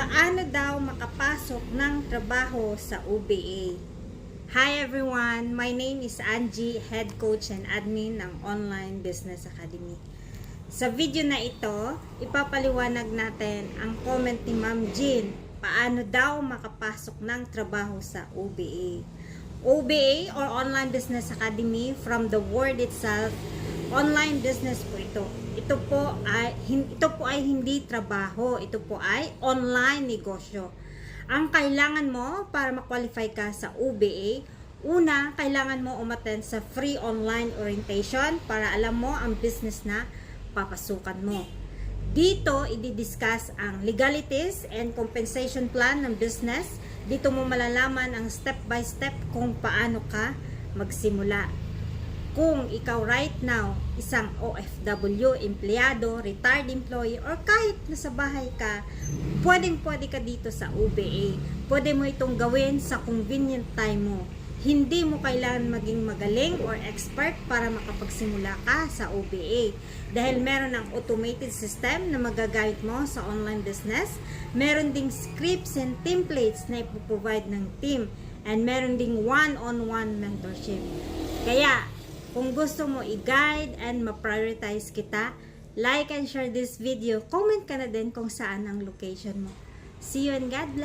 Paano daw makapasok ng trabaho sa UBA? Hi everyone, my name is Angie, Head Coach and Admin ng Online Business Academy. Sa video na ito, ipapaliwanag natin ang comment ni Ma'am Jean. Paano daw makapasok ng trabaho sa UBA? UBA or Online Business Academy, from the word itself, online business po ito. Ito po ay hindi trabaho, ito po ay online negosyo. Ang kailangan mo para ma-qualify ka sa UBA, una, kailangan mo umattend sa free online orientation para alam mo ang business na papasukan mo. Dito, i-discuss ang legalities and compensation plan ng business. Dito mo malalaman ang step by step kung paano ka magsimula. Kung ikaw right now, isang OFW, empleyado, retired employee, or kahit nasa bahay ka, pwede ka dito sa UBA. Pwede mo itong gawin sa convenient time mo. Hindi mo kailangan maging magaling or expert para makapagsimula ka sa UBA. Dahil meron ng automated system na magagamit mo sa online business. Meron ding scripts and templates na ipoprovide ng team. And meron ding one-on-one mentorship. Kaya, kung gusto mo i-guide and ma-prioritize kita, like and share this video. Comment ka na din kung saan ang location mo. See you and God bless.